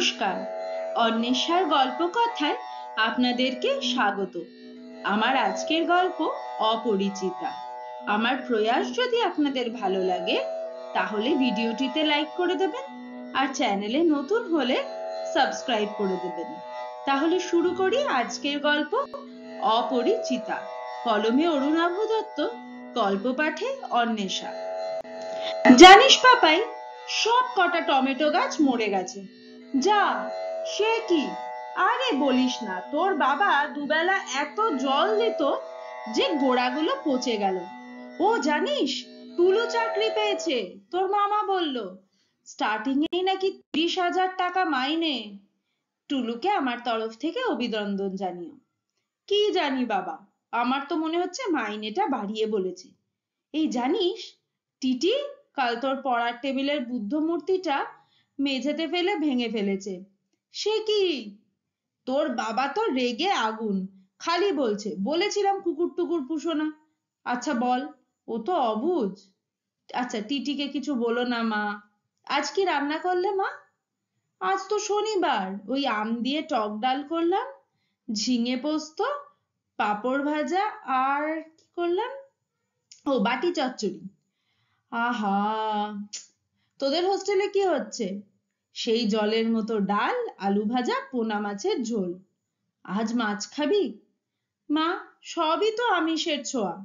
নমস্কার, অন্বেষার গল্প কথায় আপনাদেরকে স্বাগত। আমার আজকের গল্প অপরিচিতা। আমার প্রয়াস যদি আপনাদের ভালো লাগে তাহলে ভিডিওটিতে লাইক করে দেবেন আর চ্যানেলে নতুন হলে সাবস্ক্রাইব করে দেবেন। তাহলে শুরু করি আজকের গল্প অপরিচিতা। কলমে অরুণাভ দত্ত, গল্প পাঠে অন্বেষা। জানিস পাপাই, সব কটা টমেটো গাছ মরে গেছে। যা, সে কি? আরে বলিস না, তোর বাবা দুবেলা এত জল দিত যে গোড়াগুলো পচে গেল। ও জানিস, টুলু চাকরি পেয়েছে, তোর মামা বলল। স্টার্টিং এই নাকি 30,000 টাকা মাইনে। টুলুকে আমার তরফ থেকে অভিনন্দন জানিও। কি জানি বাবা, আমার তো মনে হচ্ছে মাইনেটা বাড়িয়ে বলেছে। এই জানিস, টিটি কাল তোর পড়ার টেবিলের বুদ্ধ মূর্তিটা মেঝেতে ফেলে ভেঙে ফেলেছে। সে কি? তোর বাবা তো রেগে আগুন, খালি বলেছিলাম কুকুর টুকুর পুষো না। আচ্ছা বল, ও তো অবুঝ। আচ্ছা টিটিকে কিছু বলো না মা। আজ কি রান্না করলে মা? আজ তো শনিবার, ওই আম দিয়ে টক ডাল করলাম, ঝিঙে পোস্ত, পাঁপড় ভাজা, আর কি করলাম, ও বাটি চচ্চড়ি। আহা, তোদের হোস্টেলে কি হচ্ছে? সেই জলের মতো ডাল, আলু ভাজা, পোনা মাছের ঝোল। আজ মাছ খাবি? মা, সবই তো আমিষের ছোঁয়া।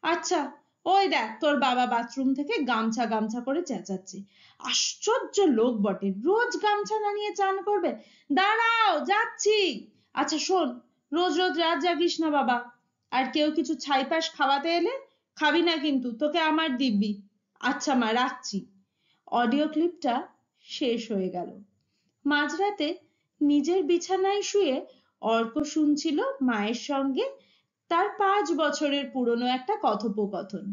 আচ্ছা, ওই দেখ তোর বাবা বাথরুম থেকে গামছা গামছা করে চেঁচাচ্ছে। আশ্চর্য লোক বটে, রোজ গামছা না নিয়ে চান করবে। দাঁড়াও, যাচ্ছি। আচ্ছা শোন, রোজ রোজ রাত জাগিস না বাবা। আর কেউ কিছু ছাইপাশ খাওয়াতে এলে খাবি না কিন্তু, তোকে আমার দিব্যি। আচ্ছা মা, রাখছি। অডিও ক্লিপটা শেষ হয়ে গেল। মাঝরাতে নিজের বিছানায় শুয়ে অর্ক শুনছিল মায়ের সঙ্গে তার 5 বছরের পুরনো একটা কথোপকথন।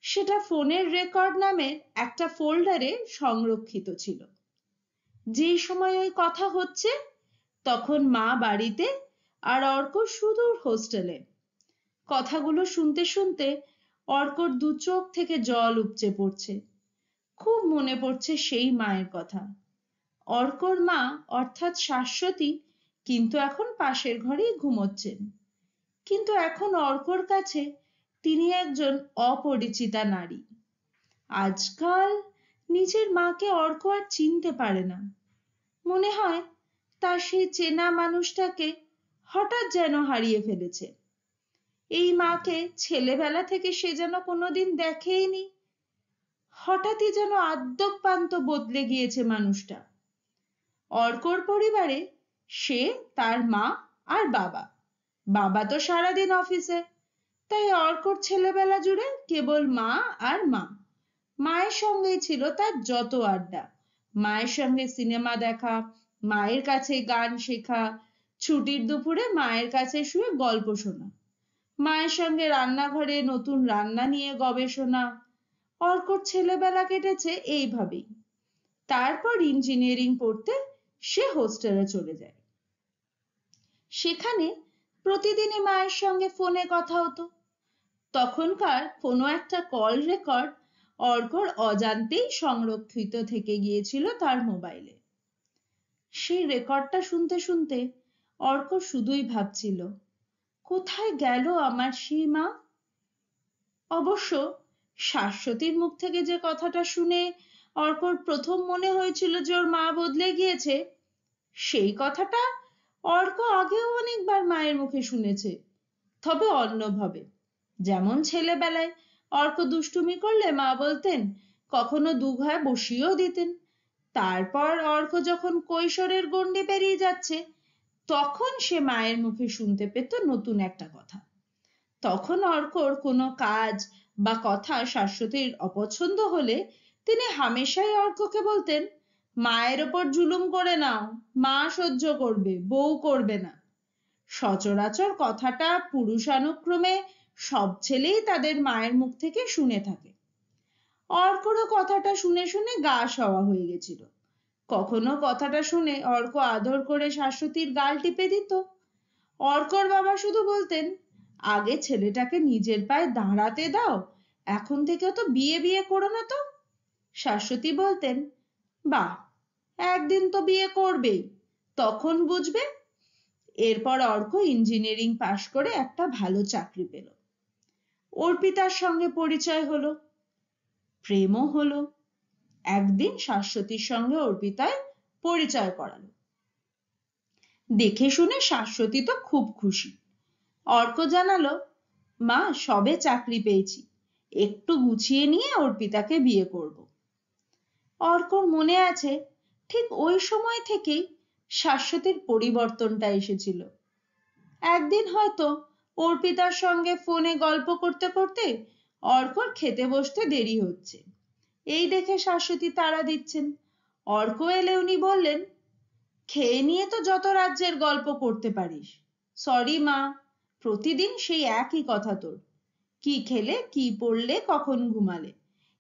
সেটা ফোনের রেকর্ড নামের একটা ফোল্ডারে সংরক্ষিত ছিল। যে সময় ওই কথা হচ্ছে তখন মা বাড়িতে আর অর্ক সুদূর হোস্টেলে। কথাগুলো শুনতে শুনতে অর্কর দু চোখ থেকে জল উপচে পড়ছে। খুব মনে পড়ছে সেই মায়ের কথা। অর্কর মা অর্থাৎ শাশ্বতী কিন্তু এখন পাশের ঘরেই ঘুমোচ্ছেন। কিন্তু এখন অর্কর কাছে তিনি একজন অপরিচিতা নারী। আজকাল নিজের মাকে অর্ক আর চিনতে পারে না। মনে হয় তার সেই চেনা মানুষটাকে হঠাৎ যেন হারিয়ে ফেলেছে। এই মাকে ছেলেবেলা থেকে সে যেন কোনোদিন দেখেইনি। হঠাৎই যেন আদ্যোপান্ত বদলে গিয়েছে মানুষটা। অর্কর পরিবারে সে, তার মা আর বাবা। বাবা তো সারাদিন অফিসে, তাই অর্কর ছেলেবেলা জুড়ে কেবল মা আর মা। মায়ের সঙ্গেই ছিল তার যত আড্ডা। মায়ের সঙ্গে সিনেমা দেখা, মায়ের কাছে গান শেখা, ছুটির দুপুরে মায়ের কাছে শুয়ে গল্প শোনা, মায়ের সঙ্গে রান্নাঘরে নতুন রান্না নিয়ে গবেষণা। অর্কর ছেলেবেলা কেটেছে এইভাবেই। তারপর ইঞ্জিনিয়ারিং পড়তে সে হোস্টেলে চলে যায়। সেখানে প্রতিদিনই মায়ের সঙ্গে ফোনে কথা হতো। তখনকার কোনো একটা কল রেকর্ড অর্কর অজান্তেই সংরক্ষিত থেকে গিয়েছিল তার মোবাইলে। সেই রেকর্ডটা শুনতে শুনতে অর্ক শুধুই ভাবছিল, কোথায় গেল আমার সেই মা? অবশ্য শাশ্বতীর মুখ থেকে যে কথাটা শুনে অর্কর প্রথম মনে হয়েছিল যে ওর মা বদলে গিয়েছে, সেই কথাটা অর্ক আগেও অনেকবার মায়ের মুখে শুনেছে, তবে অন্যভাবে। যেমন ছেলেবেলায় অর্ক দুষ্টুমি করলে মা বলতেন, কখনো দুঘায় বসিয়েও দিতেন। তারপর অর্ক যখন কৈশোরের গণ্ডি পেরিয়ে যাচ্ছে, তখন সে মায়ের মুখে শুনতে পেত নতুন একটা কথা। তখন অর্কর কোনো কাজ বা কথা শাশ্বতীর অপছন্দ হলে তিনি হামেশাই অর্ককে বলতেন, মায়ের ওপর জুলুম করে নাও, মা সহ্য করবে, বউ করবে না। সচরাচর কথাটা পুরুষানুক্রমে সব ছেলেই তাদের মায়ের মুখ থেকে শুনে থাকে। অর্করও কথাটা শুনে শুনে গা সওয়া হয়ে গেছিল। কখনো কথাটা শুনে অর্ক আদর করে শাশ্বতীর গাল টিপে দিত। অর্কর বাবা শুধু বলতেন, আগে ছেলেটাকে নিজের পায়ে দাঁড়াতে দাও, এখন থেকে তো বিয়ে বিয়ে করো না তো। শাশ্বতী বলতেন, বাহ, একদিন তো বিয়ে করবেই, তখন বুঝবে। এরপর অর্ক ইঞ্জিনিয়ারিং পাশ করে একটা ভালো চাকরি পেল। অর্পিতার সঙ্গে পরিচয় হলো, প্রেমও হলো। একদিন শাশ্বতীর সঙ্গে অর্পিতার পরিচয় করালো। দেখে শুনে শাশ্বতী তো খুব খুশি। অর্ক জানালো, মা সবে চাকরি পেয়েছি, একটু গুছিয়ে নিয়ে অর্পিতাকে বিয়ে করব। অর্কর মনে আছে ঠিক ওই সময় থেকেই শাশ্বতীর পরিবর্তনটা এসেছিল। একদিন হয়তো অর্পিতার সঙ্গে ফোনে গল্প করতে করতে অর্কর খেতে বসতে দেরি হচ্ছে, এই দেখে শাশ্বতী তাড়া দিচ্ছেন। অর্ক এলে উনি বললেন, খেয়ে নিয়ে তো যত রাজ্যের গল্প করতে পারিস। সরি মা, প্রতিদিন সেই একই কথা তোর। কি খেলে, কি পড়লে, কখন ঘুমালে,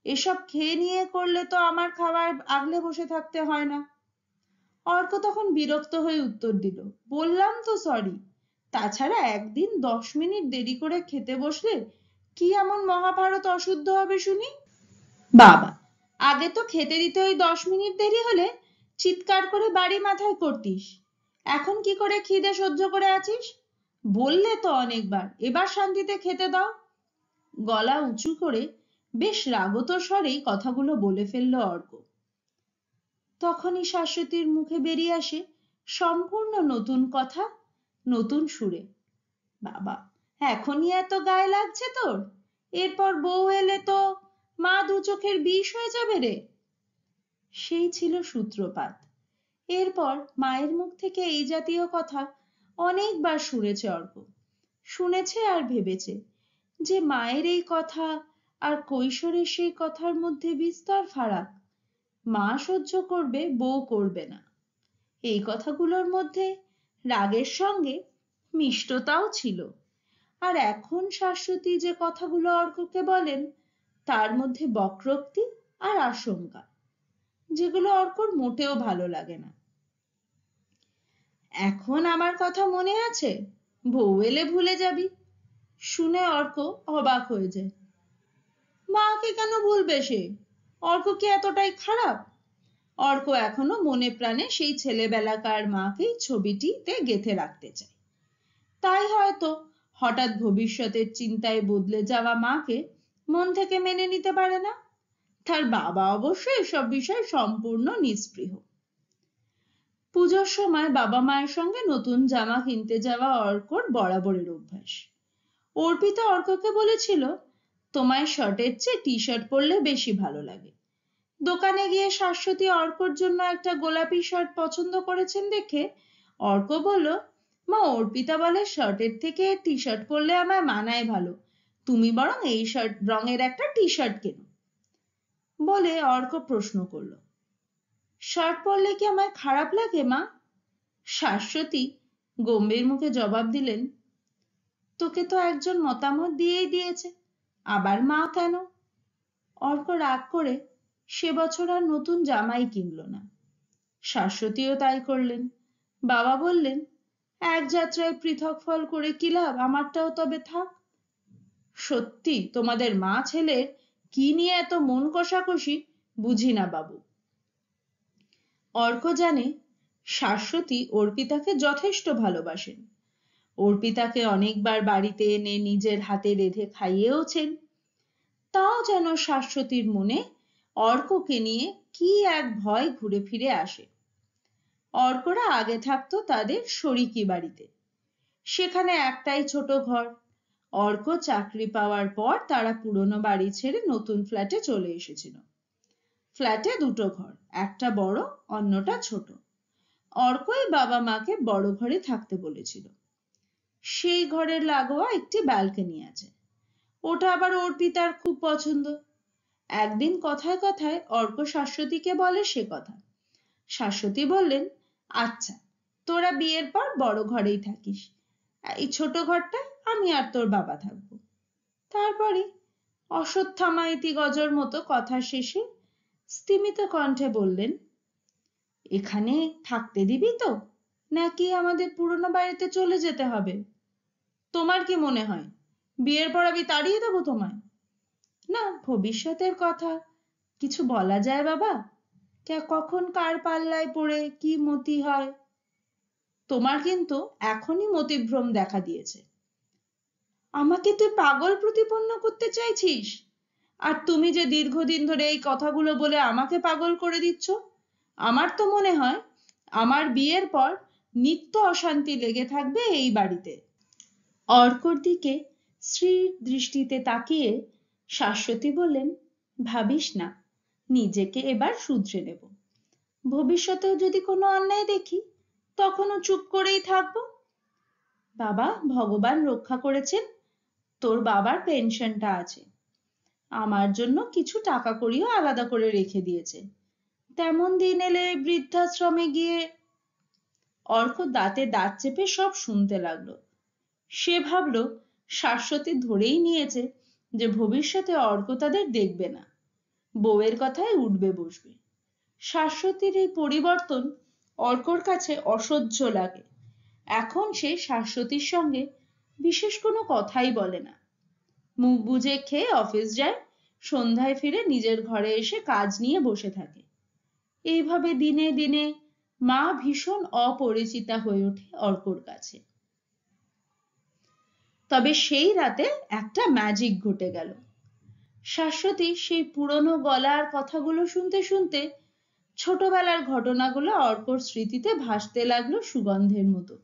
এসব খেয়ে নিয়ে করলে তো আমার খাবার আগলে বসে থাকতে হয় না। অর্ক তখন বিরক্ত হয়ে উত্তর দিল, বললাম তো সরি। তাছাড়া একদিন 10 মিনিট দেরি করে খেতে বসলে কি এমন মহাভারত অশুদ্ধ হবে শুনি? বাবা, আগে তো খেতে দিতে ওই 10 মিনিট দেরি হলে চিৎকার করে বাড়ি মাথায় করতিস, এখন কি করে খিদে সহ্য করে আছিস? বললে তো অনেকবার, এবার শান্তিতে খেতে দাও। গলা উঁচু করে বেশ রাগত স্বরেই কথাগুলো বলে ফেলল অর্ক। তখনই শাশ্বতীর মুখে বেরিয়ে আসে সম্পূর্ণ নতুন কথা, নতুন সুরে, বাবা এখনই এত গায়ে লাগছে তোর? এরপর বউ এলে তো মা দু চোখের বিষ হয়ে যাবে রে। সেই ছিল সূত্রপাত। এরপর মায়ের মুখ থেকে এই জাতীয় কথা অনেকবার শুনেছে অর্ক। শুনেছে আর ভেবেছে যে মায়ের এই কথা আর কৈশোরের সেই কথার মধ্যে বিস্তর ফারাক। মা সহ্য করবে, বউ করবে না। এই কথাগুলোর মধ্যে রাগের সঙ্গে মিষ্টতাও ছিল। আর এখন শাশ্বতী যে কথাগুলো অর্ককে বলেন, তার মধ্যে বক্রোক্তি আর আশঙ্কা, যেগুলো অর্কর মোটেও ভালো লাগে না। এখন আমার কথা মনে আছে, বউ এলে ভুলে যাবি। শুনে অর্ক অবাক হয়ে যায়। মাকে কেন ভুলবে সে? অর্ক কি এতটাই খারাপ? অর্ক এখনো মনে প্রাণে সেই ছেলেবেলাকার মাকেই ছবিটিতে গেঁথে রাখতে চায়। তাই হয়তো হঠাৎ ভবিষ্যতের চিন্তায় বদলে যাওয়া মাকে মন থেকে মেনে নিতে পারে না। তার বাবা অবশ্য এসব বিষয়ে সম্পূর্ণ নিস্পৃহ। পুজোর সময় বাবা মায়ের সঙ্গে নতুন জামা কিনতে যাওয়া অর্কর বরাবরের অভ্যাস। অর্পিতা অর্ককে বলেছিল, তোমায় শার্টের চেয়ে টি শার্ট পরলে বেশি ভালো লাগে। দোকানে গিয়ে শাশ্বতী অর্কর জন্য একটা গোলাপি শার্ট পছন্দ করেছেন দেখে অর্ক বলল, মা অর্পিতা বলে শার্টের থেকে টি শার্ট পরলে আমায় মানায় ভালো, তুমি বরং এই শার্ট রঙের একটা টি শার্ট কেনো। বলে অর্ক প্রশ্ন করলো, শার্ট পরলে কি আমায় খারাপ লাগে মা? শাশ্বতী গম্ভীর মুখে জবাব দিলেন, তোকে তো একজন মতামত দিয়েই দিয়েছে, আবার মা কেন? অর্ক রাগ করে সে বছর আর নতুন জামাই কিনল না। শাশ্বতীও তাই করলেন। বাবা বললেন, এক যাত্রায় পৃথক ফল করে কি লাভ, আমারটাও তবে থাক। সত্যি তোমাদের মা ছেলের কি নিয়ে এত মন কষাকষি বুঝি না বাবু। অর্ক জানে শাশ্বতী অর্পিতাকে যথেষ্ট ভালোবাসেন। অর্পিতাকে অনেকবার বাড়িতে এনে নিজের হাতে রেঁধে খাইয়েওছেন। তাও যেন শাশ্বতীর মনে অর্ককে নিয়ে কি এক ভয় ঘুরে ফিরে আসে। অর্করা আগে থাকতো তাদের শরিকি বাড়িতে, সেখানে একটাই ছোট ঘর। অর্ক চাকরি পাওয়ার পর তারা পুরনো বাড়ি ছেড়ে নতুন ফ্ল্যাটে চলে এসেছিল। ফ্ল্যাটে দুটো ঘর, একটা বড়, অন্যটা ছোট। অর্কই বাবা মাকে বড় ঘরে থাকতে বলেছিল। সেই ঘরের লাগোয়া একটি ব্যালকনি আছে, ওটা আবার অর্পিতার খুব পছন্দ। একদিন কথায় কথায় অর্ক শাশ্বতীকে বলে সে কথা। শাশ্বতী বললেন, আচ্ছা তোরা বিয়ের পর বড় ঘরেই থাকিস, এই ছোট ঘরটায় আমি আর তোর বাবা থাকবো। তারপরে অশ্বত্থামা ইতি গজর মতো কথা শেষে স্তিমিত কণ্ঠে বললেন, এখানে থাকতে দিবি তো, নাকি আমাদের পুরনো বাড়িতে চলে যেতে হবে? তোমার কি মনে হয় বিয়ের পর আমি তাড়িয়ে দেবো তোমায়? না, ভবিষ্যতের কথা কিছু বলা যায় বাবা? কখন কার পাল্লায় পড়ে কি মতি হয়। তোমার কিন্তু এখনই মতিভ্রম দেখা দিয়েছে। আমাকে তুই পাগল প্রতিপন্ন করতে চাইছিস? আর তুমি যে দীর্ঘদিন ধরে এই কথাগুলো বলে আমাকে পাগল করে দিচ্ছ। আমার তো মনে হয় আমার বিয়ের পর নিত্য অশান্তি লেগে থাকবে এই বাড়িতে। অর্কর দিকে স্ত্রীর দৃষ্টিতে তাকিয়ে শাশ্বতী বললেন, ভাবিস না, নিজেকে এবার শুধরে নেব। ভবিষ্যতেও যদি কোনো অন্যায় দেখি তখনও চুপ করেই থাকবো। বাবা, ভগবান রক্ষা করেছেন, তোর বাবার পেনশনটা আছে, আমার জন্য কিছু টাকা কড়িও আলাদা করে রেখে দিয়েছে। তেমন দিন এলে বৃদ্ধাশ্রমে গিয়ে। অর্ক দাঁতে দাঁত চেপে সব শুনতে লাগলো। সে ভাবলো শাশ্বতী ধরেই নিয়েছে যে ভবিষ্যতে অর্ক তাদের দেখবে না, বউয়ের কথায় উঠবে বসবে। শাশ্বতীর এই পরিবর্তন অর্কর কাছে অসহ্য লাগে। এখন সে শাশ্বতীর সঙ্গে বিশেষ কোনো কথাই বলে না, মুখ বুজে খেয়ে অফিস যায়, সন্ধ্যায় ফিরে নিজের ঘরে এসে কাজ নিয়ে বসে থাকে। এইভাবে দিনে দিনে মা ভীষণ অপরিচিতা হয়ে ওঠে অর্কর কাছে। তবে সেই রাতে একটা ম্যাজিক ঘটে গেল। শাশ্বতী সেই পুরনো গলার কথাগুলো শুনতে শুনতে ছোটবেলার ঘটনাগুলো অর্কর স্মৃতিতে ভাসতে লাগলো সুগন্ধের মতো।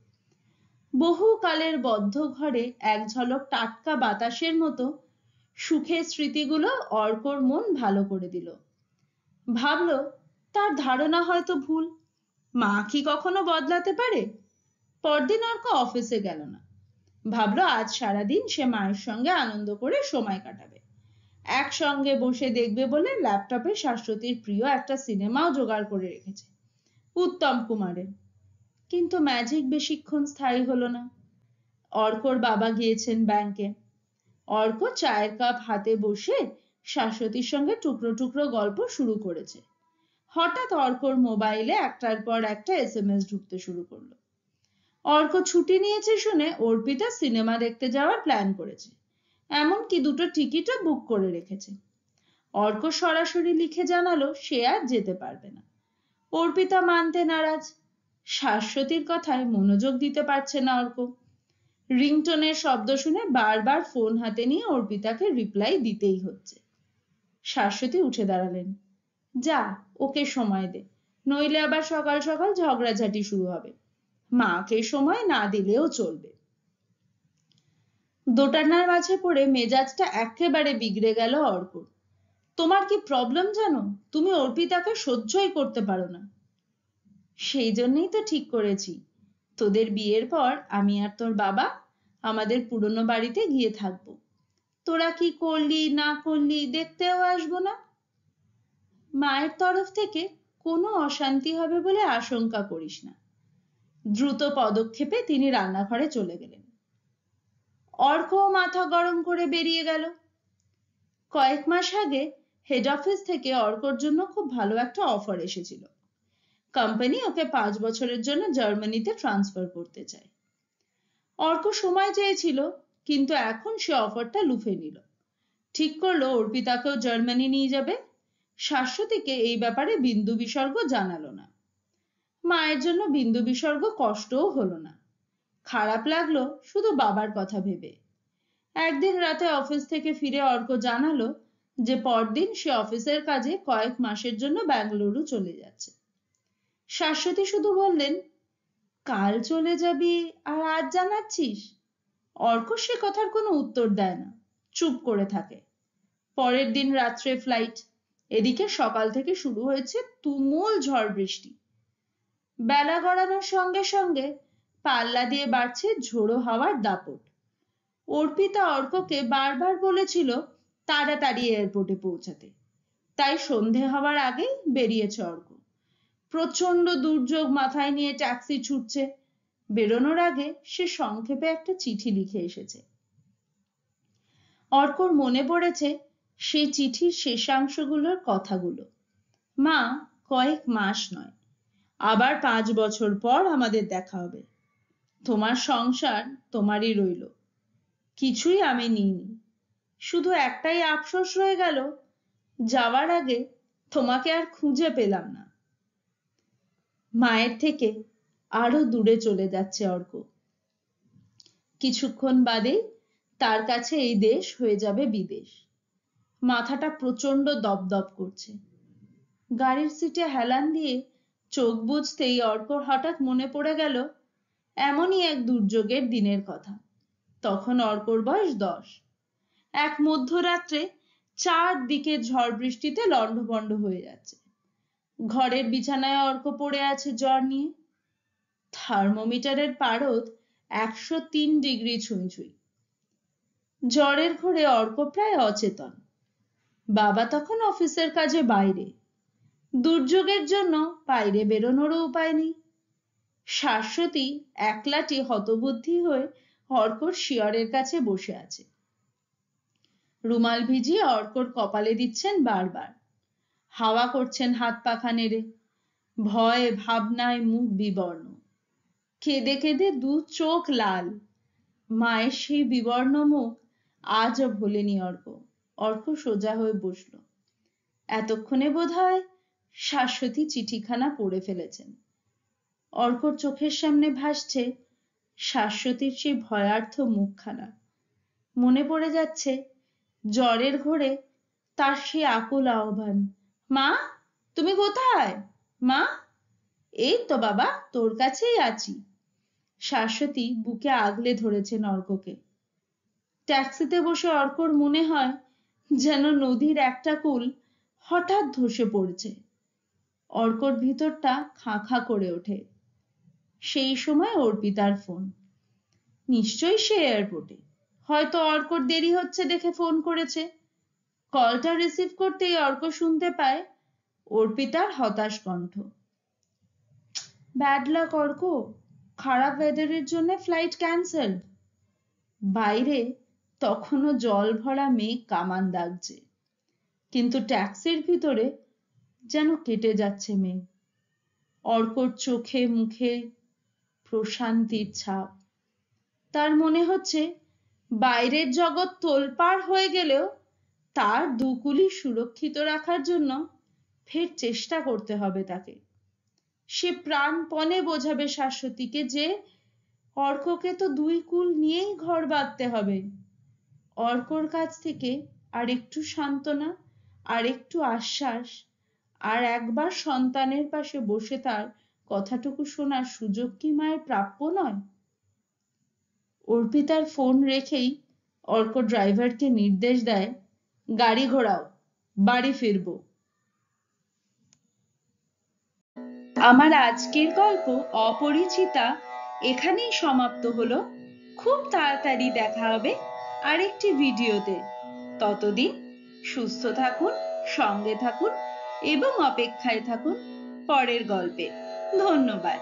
বহু কালের বদ্ধ ঘরে এক ঝলক টাটকা বাতাসের মতো সুখের স্মৃতিগুলো অর্কর মন ভালো করে দিল। ভাবলো তার ধারণা হয়তো ভুল, মা কি কখনো বদলাতে পারে। পরদিন অর্ক অফিসে গেল না। ভাবলো আজ সারাদিন সে মায়ের সঙ্গে আনন্দ করে সময় কাটাবে। একসঙ্গে বসে দেখবে বলে ল্যাপটপে শাশ্বতীর প্রিয় একটা সিনেমাও জোগাড় করে রেখেছে, উত্তম কুমারের। কিন্তু ম্যাজিক বেশিক্ষণ স্থায়ী হলো না। অর্কর বাবা গিয়েছেন ব্যাংকে। অর্ক চায়ের কাপ হাতে বসে শাশ্বতীর সঙ্গে টুকরো টুকরো গল্প শুরু করেছে। হঠাৎ অর্কর মোবাইলে একটার পর একটা এসএমএস ঢুকতে শুরু করলো। অর্ক ছুটি নিয়েছে শুনে অর্পিতা সিনেমা দেখতে যাওয়ার প্ল্যান করেছে, এমনকি দুটো টিকিটও বুক করে রেখেছে। অর্ক সরাসরি লিখে জানালো সে আর যেতে পারবে না। অর্পিতা মানতে নারাজ। শাশ্বতীর কথায় মনোযোগ দিতে পারছে না অর্ক। রিংটোনের শব্দ শুনে বারবার ফোন হাতে নিয়ে অর্পিতাকে রিপ্লাই দিতেই হচ্ছে। শাশ্বতী উঠে দাঁড়ালেন। যা, ওকে সময় দে, নইলে আবার সকাল সকাল ঝগড়াঝাটি শুরু হবে। মাকে সময় না দিলেও চলবে। দোটানার মাঝে পড়ে মেজাজটা একেবারে বিগড়ে গেল অর্কর। তোমার কি প্রবলেম জানো? তুমি অর্পিতাকে সহ্যই করতে পারো না। সেই জন্যই তো ঠিক করেছি তোদের বিয়ের পর আমি আর তোর বাবা আমাদের পুরনো বাড়িতে গিয়ে থাকবো। তোরা কি করলি না করলি দেখতেও আসবো না। মায়ের তরফ থেকে কোনো অশান্তি হবে বলে আশঙ্কা করিস না। দ্রুত পদক্ষেপে তিনি রান্নাঘরে চলে গেলেন। অর্কও মাথা গরম করে বেরিয়ে গেল। কয়েক মাস আগে হেড অফিস থেকে অর্কর জন্য খুব ভালো একটা অফার এসেছিল। কোম্পানি ওকে 5 বছরের জন্য জার্মানিতে ট্রান্সফার করতে চায়। অর্ক সময় চেয়েছিল, কিন্তু এখন সে অফারটা লুফে নিল। ঠিক করলো অর্পিতাকেও জার্মানি নিয়ে যাবে। শাশ্বতীকে এই ব্যাপারে বিন্দু বিসর্গ জানালো না। মায়ের জন্য বিন্দু বিসর্গ কষ্টও হলো না। খারাপ লাগলো শুধু বাবার কথা ভেবে। একদিন রাতে অফিস থেকে ফিরে অর্ক জানালো যে পরদিন সে অফিসের কাজে কয়েক মাসের জন্য বেঙ্গালুরু চলে যাচ্ছে। শাশ্বতী শুধু বললেন, কাল চলে যাবি আর আজ জানাচ্ছিস? অর্ক সে কথার কোনো উত্তর দেয় না, চুপ করে থাকে। পরের দিন রাত্রে ফ্লাইট। এদিকে সকাল থেকে শুরু হয়েছে তুমুল ঝড় বৃষ্টি। বেলা গড়ানোর সঙ্গে সঙ্গে পাল্লা দিয়ে বাড়ছে ঝোড়ো হাওয়ার দাপট। অর্পিতা অর্ককে বারবার বলেছিল তাড়াতাড়ি এয়ারপোর্টে পৌঁছাতে, তাই সন্ধে হওয়ার আগেই বেরিয়েছে অর্ক। প্রচন্ড দুর্যোগ মাথায় নিয়ে ট্যাক্সি ছুটছে। বেরোনোর আগে সে সংক্ষেপে একটা চিঠি লিখে এসেছে। অর্কর মনে পড়েছে সেই চিঠির শেষাংশগুলোর কথাগুলো। মা, কয়েক মাস নয়, আবার 5 বছর পর আমাদের দেখা হবে। তোমার সংসার তোমারই রইল, কিছুই আমি নিইনি। শুধু একটাই আফসোস রয়ে গেল, যাওয়ার আগে তোমাকে আর খুঁজে পেলাম না। মায়ের থেকে আরো দূরে চলে যাচ্ছে অর্ক। কিছুক্ষণ বাদে তার কাছে এই দেশ হয়ে যাবে বিদেশ। মাথাটা প্রচন্ড দপদপ করছে। গাড়ির সিটে হেলান দিয়ে চোখ বুজতেই অর্কর হঠাৎ মনে পড়ে গেল এমনই এক দুর্যোগের দিনের কথা। তখন অর্কর বয়স 10। এক মধ্যরাত্রে চারদিকে ঝড় বৃষ্টিতে লণ্ডভণ্ড হয়ে যাচ্ছে। ঘরের বিছানায় অর্ক পড়ে আছে জ্বর নিয়ে। থার্মোমিটারের পারদ 103 ডিগ্রি ছুঁই ছুঁই। জ্বরের ঘোরে অর্ক প্রায় অচেতন। বাবা তখন অফিসের কাজে বাইরে। দুর্যোগের জন্য বাইরে বেরোনোরও উপায় নেই। শাশ্বতী একলাটি হতবুদ্ধি হয়ে অর্কর শিয়রের কাছে বসে আছে। রুমাল ভিজিয়ে অর্কর কপালে দিচ্ছেন বারবার। হাওয়া করছেন হাত পাখা নেড়ে। ভয়ে ভাবনায় মুখ বিবর্ণ। কেঁদে কেঁদে দু চোখ লাল। মায়ের সেই বিবর্ণ মুখ আজও ভোলেনি অর্ক। অর্ক সোজা হয়ে বসল। এতক্ষণে বোধহয় শাশ্বতী চিঠিখানা পড়ে ফেলেছেন। অর্কর চোখের সামনে ভাসছে শাশ্বতীর সেই ভয়ার্থ মুখখানা। মনে পড়ে যাচ্ছে জ্বরের ঘোরে তার সেই আকুল আহ্বান, মা তুমি কোথায়? মা, এই তো বাবা তোর কাছেই আছি। শাশ্বতী বুকে আগলে ধরেছেন অর্ককে। ট্যাক্সিতে বসে অর্কর মনে হয় যেন নদীর একটা কূল হঠাৎ ধসে পড়ছে। অর্কর ভিতরটা খাঁ খাঁ করে ওঠে। সেই সময় অর্পিতার ফোন। নিশ্চয়ই সে এয়ারপোর্টে। হয়তো অর্কর দেরি হচ্ছে দেখে ফোন করেছে। কলটা রিসিভ করতেই অর্ক শুনতে পায় অর্পিতার হতাশ কণ্ঠ। ব্যাড লাক অর্ক, খারাপ ওয়েদারের জন্য ফ্লাইট ক্যান্সেল। বাইরে তখনও জল ভরা মেঘ কামান দাগছে, কিন্তু ট্যাক্সির ভিতরে যেন কেটে যাচ্ছে মেঘ। অর্কর চোখে মুখে প্রশান্তির ছাপ। তার মনে হচ্ছে বাইরের জগৎ তোলপাড় হয়ে গেলেও তার দুকুলি সুরক্ষিত রাখার জন্য ফের চেষ্টা করতে হবে তাকে। সে প্রাণপণে বোঝাবে শাশ্বতীকে যে অর্ককে তো দুই কুল নিয়েই ঘর বাঁধতে হবে। অর্কর কাছ থেকে আর একটু সান্ত্বনা, আর একটু আশ্বাস, আর একবার সন্তানের পাশে বসে তার কথাটুকু শোনার সুযোগ কি মায়ের প্রাপ্য নয়? অর্পিতার ফোন রেখেই অর্ক ড্রাইভারকে নির্দেশ দেয়, গাড়ি ঘোরাও, বাড়ি ফিরবো। আমার আজকের গল্প অপরিচিতা এখানেই সমাপ্ত হলো। খুব তাড়াতাড়ি দেখা হবে আরেকটি ভিডিওতে। ততদিন সুস্থ থাকুন, সঙ্গে থাকুন এবং অপেক্ষায় থাকুন পরের গল্পে। ধন্যবাদ।